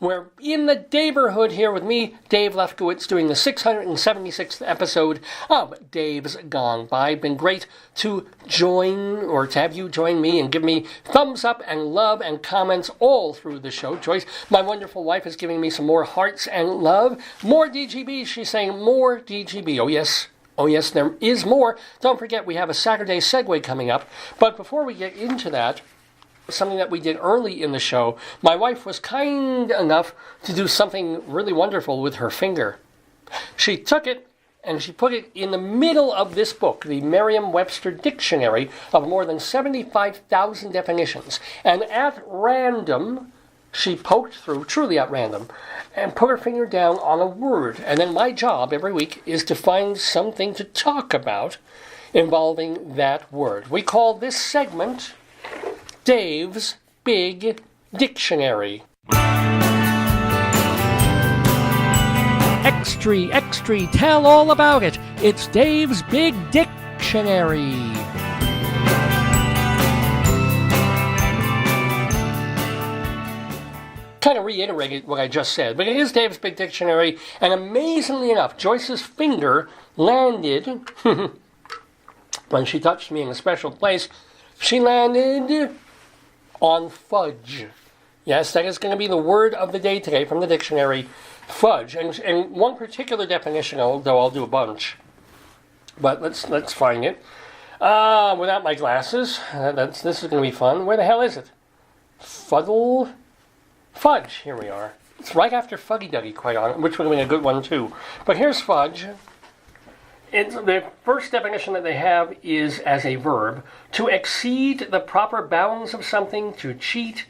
We're in the neighborhood here with me, Dave Lefkowitz, doing the 676th episode of Dave's Gone By. Been great to have you join me and give me thumbs up and love and comments all through the show. Joyce, my wonderful wife, is giving me some more hearts and love. More DGB, she's saying more DGB. Oh yes, there is more. Don't forget, we have a Saturday segue coming up. But before we get into that, something that we did early in the show, my wife was kind enough to do something really wonderful with her finger. She took it and she put it in the middle of this book, the Merriam-Webster Dictionary of more than 75,000 definitions. And at random, she poked through, truly at random, and put her finger down on a word. And then my job every week is to find something to talk about involving that word. We call this segment Dave's Big Dictionary. Extra, tell all about it. It's Dave's Big Dictionary. Kind of reiterated what I just said, but it is Dave's Big Dictionary, and amazingly enough, Joyce's finger landed, when she touched me in a special place, she landed on fudge. Yes, that is going to be the word of the day today from the dictionary, fudge. And one particular definition, although I'll do a bunch, but let's find it. Without my glasses, this is going to be fun. Where the hell is it? Fudge. Here we are. It's right after Fuggy Duggy, quite honestly, which would have been a good one too. But here's fudge. The first definition that they have is as a verb: to exceed the proper bounds of something, to cheat,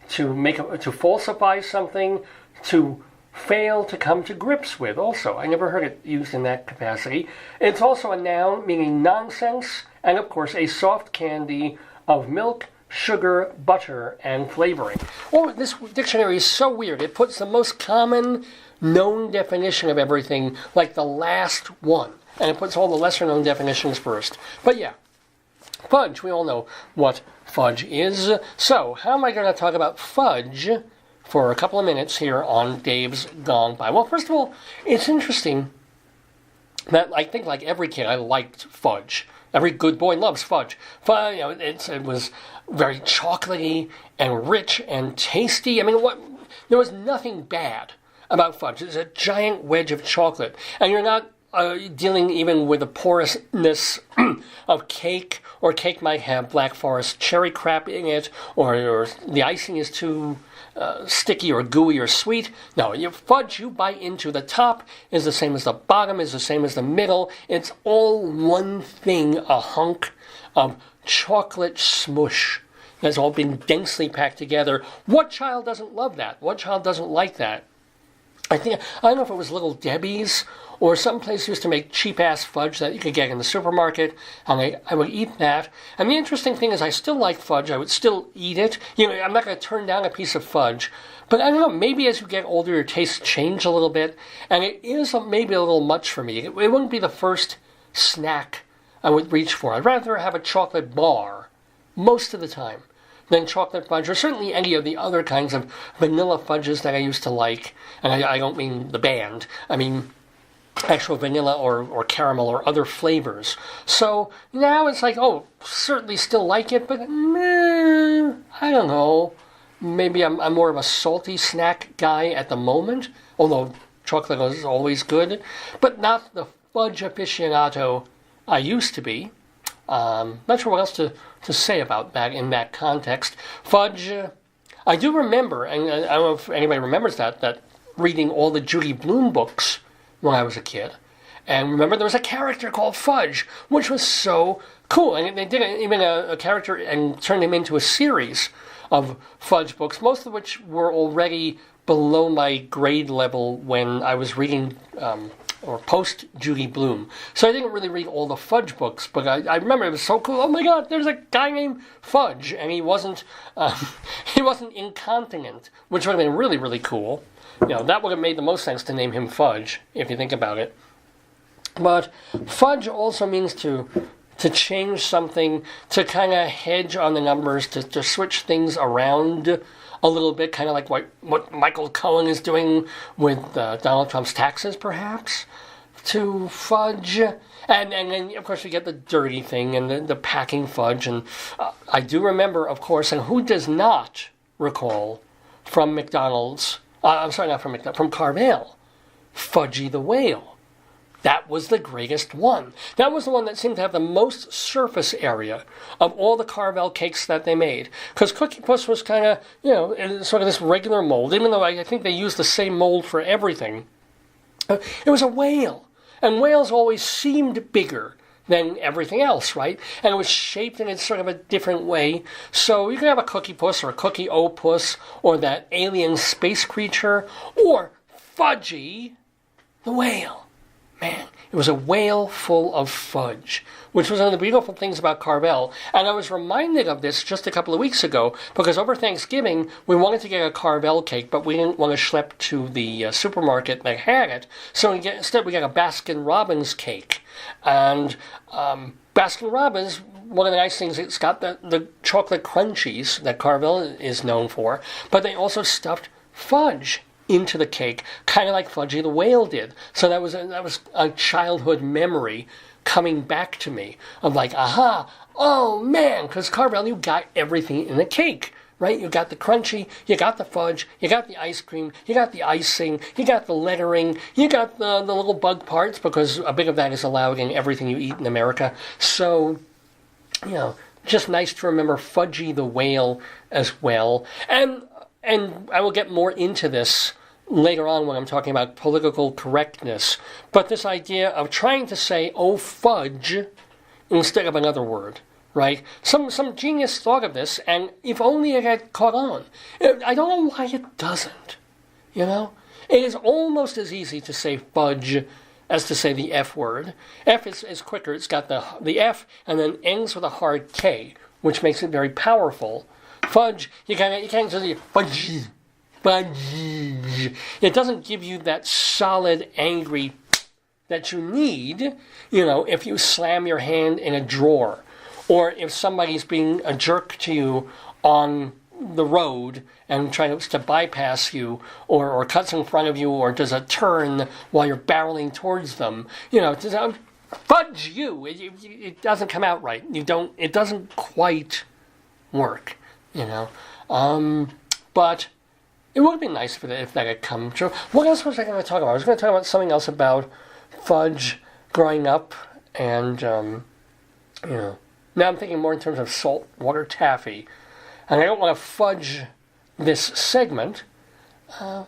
to falsify something, to fail to come to grips with. Also, I never heard it used in that capacity. It's also a noun meaning nonsense, and of course a soft candy of milk, sugar, butter, and flavoring. Oh, this dictionary is so weird. It puts the most common known definition of everything like the last one. And it puts all the lesser-known definitions first. But yeah, fudge, we all know what fudge is. So, how am I going to talk about fudge for a couple of minutes here on Dave's Gone By? Well, first of all, it's interesting that I think like every kid, I liked fudge. Every good boy loves fudge. It was very chocolatey and rich and tasty. I mean, there was nothing bad about fudge. It's a giant wedge of chocolate. And you're not dealing even with the porousness of cake, or cake might have Black Forest cherry crap in it, or the icing is too sticky or gooey or sweet. No, your fudge you bite into, the top is the same as the bottom, is the same as the middle. It's all one thing, a hunk of chocolate smush that's all been densely packed together. What child doesn't love that? What child doesn't like that? I don't know if it was Little Debbie's or some place used to make cheap-ass fudge that you could get in the supermarket, and I would eat that. And the interesting thing is I still like fudge. I would still eat it. I'm not going to turn down a piece of fudge. But I don't know, maybe as you get older, your tastes change a little bit, and it is maybe a little much for me. It wouldn't be the first snack I would reach for. I'd rather have a chocolate bar most of the time than chocolate fudge, or certainly any of the other kinds of vanilla fudges that I used to like. And I don't mean the band. I mean actual vanilla or caramel or other flavors. So now it's like, certainly still like it, but I don't know. Maybe I'm more of a salty snack guy at the moment, although chocolate is always good, but not the fudge aficionado I used to be. Not sure what else to say about that in that context. Fudge, I do remember, and I don't know if anybody remembers that reading all the Judy Blume books when I was a kid. And remember, there was a character called Fudge, which was so cool. And they did even a character and turned him into a series of Fudge books, most of which were already below my grade level when I was reading or post Judy Blume. So I didn't really read all the Fudge books, but I remember it was so cool. Oh my God, there's a guy named Fudge, and he wasn't incontinent, which would have been really, really cool. That would have made the most sense to name him Fudge, if you think about it. But fudge also means to change something, to kind of hedge on the numbers, to switch things around a little bit, kind of like what Michael Cohen is doing with Donald Trump's taxes, perhaps, to fudge. And then, of course, we get the dirty thing and the packing fudge. And I do remember, of course, and who does not recall from McDonald's, I'm sorry, not from McDonald's, from Carvel, Fudgy the Whale. That was the greatest one. That was the one that seemed to have the most surface area of all the Carvel cakes that they made. Because Cookie Puss was kind of, in sort of this regular mold, even though I think they used the same mold for everything. It was a whale. And whales always seemed bigger than everything else, right? And it was shaped in sort of a different way. So you could have a Cookie Puss or a Cookie Opus or that alien space creature or Fudgy the Whale. Man, it was a whale full of fudge, which was one of the beautiful things about Carvel. And I was reminded of this just a couple of weeks ago because over Thanksgiving, we wanted to get a Carvel cake, but we didn't want to schlep to the supermarket that had it. So instead, we got a Baskin-Robbins cake. And Baskin-Robbins, one of the nice things, it's got the chocolate crunchies that Carvel is known for, but they also stuffed fudge into the cake, kind of like Fudgy the Whale did. So that was a childhood memory coming back to me of like, aha, oh man, because Carvel, you got everything in the cake, right? You got the crunchy, you got the fudge, you got the ice cream, you got the icing, you got the lettering, you got the little bug parts, because a bit of that is allowed in everything you eat in America. So, just nice to remember Fudgy the Whale as well. And I will get more into this later on when I'm talking about political correctness, but this idea of trying to say, oh, fudge, instead of another word, right? Some genius thought of this, and if only it had caught on. I don't know why it doesn't, It is almost as easy to say fudge as to say the F word. F is quicker. It's got the F and then ends with a hard K, which makes it very powerful. Fudge, you can't just say fudge. Fudge. It doesn't give you that solid, angry that you need, if you slam your hand in a drawer, or if somebody's being a jerk to you on the road and trying to bypass you, or cuts in front of you, or does a turn while you're barreling towards them. Fudge you. It doesn't come out right. It doesn't quite work, But it would have been nice if that had come true. What else was I going to talk about? I was going to talk about something else about fudge growing up, and, now I'm thinking more in terms of saltwater taffy. And I don't want to fudge this segment.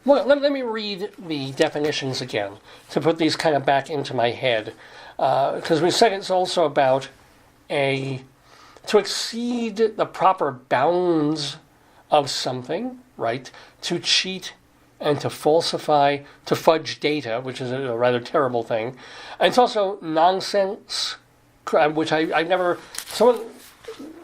Let me read the definitions again to put these kind of back into my head. Because we said it's also about to exceed the proper bounds of something, right? To cheat and to falsify, to fudge data, which is a rather terrible thing. And it's also nonsense, which I've never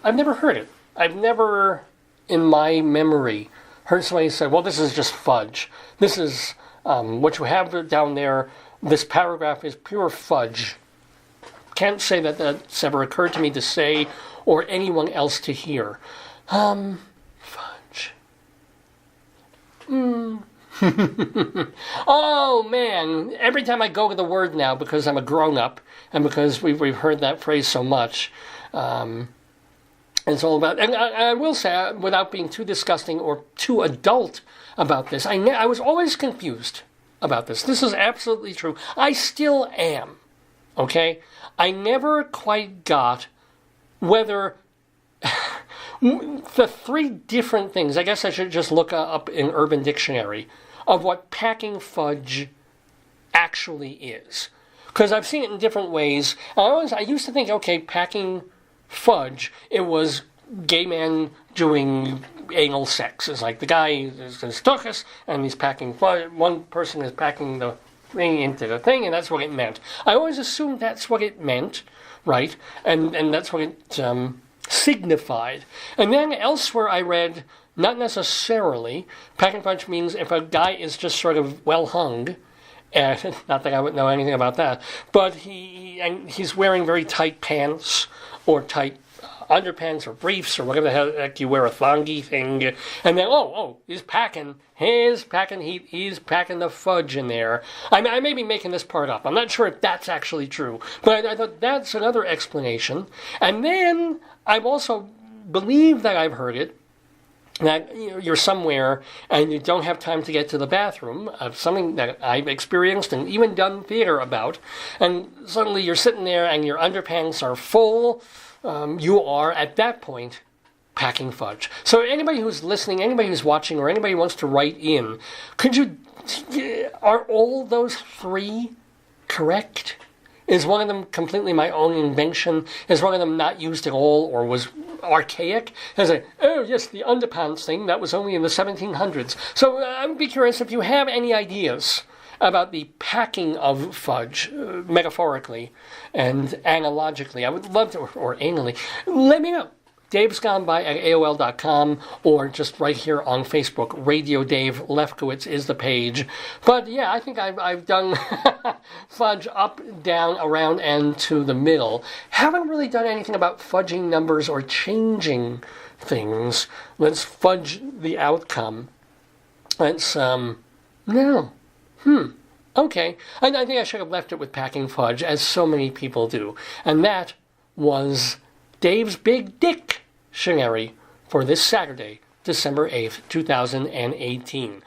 heard it. I've never, in my memory, heard somebody say, well, this is just fudge. This is, what you have down there, this paragraph is pure fudge. Can't say that that's ever occurred to me to say, or anyone else to hear. Fudge. Oh, man. Every time I go to the word now, because I'm a grown-up, and because we've heard that phrase so much, it's all about, and I will say, without being too disgusting or too adult about this, I was always confused about this. This is absolutely true. I still am, okay? I never quite got whether the three different things, I guess I should just look up in Urban Dictionary, of what packing fudge actually is. Because I've seen it in different ways. I used to think, okay, packing fudge, it was gay men doing anal sex. It's like the guy is stuck us and he's packing fudge. One person is packing the thing into the thing, and that's what it meant. I always assumed that's what it meant, right? And that's what it signified. And then elsewhere I read, not necessarily, packing fudge means if a guy is just sort of well hung, and not that I would know anything about that, but he's wearing very tight pants or tight underpants or briefs or whatever the heck you wear, a thongy thing, and then, he's packing heat, he's packing the fudge in there. I may be making this part up. I'm not sure if that's actually true, but I thought that's another explanation. And then I've also believed that I've heard it, that you're somewhere and you don't have time to get to the bathroom, something that I've experienced and even done theater about, and suddenly you're sitting there and your underpants are full, you are, at that point, packing fudge. So anybody who's listening, anybody who's watching, or anybody who wants to write in, are all those three correct? Is one of them completely my own invention? Is one of them not used at all or was archaic? As yes, the underpants thing, that was only in the 1700s. So I would be curious if you have any ideas about the packing of fudge, metaphorically and analogically. I would love to, or anally, let me know. Dave's Gone By at AOL.com, or just right here on Facebook. Radio Dave Lefkowitz is the page. But yeah, I think I've done fudge up, down, around, and to the middle. Haven't really done anything about fudging numbers or changing things. Let's fudge the outcome. Let's, no. Okay. I think I should have left it with packing fudge, as so many people do. And that was Dave's Big Dictionary for this Saturday, December 8th, 2018.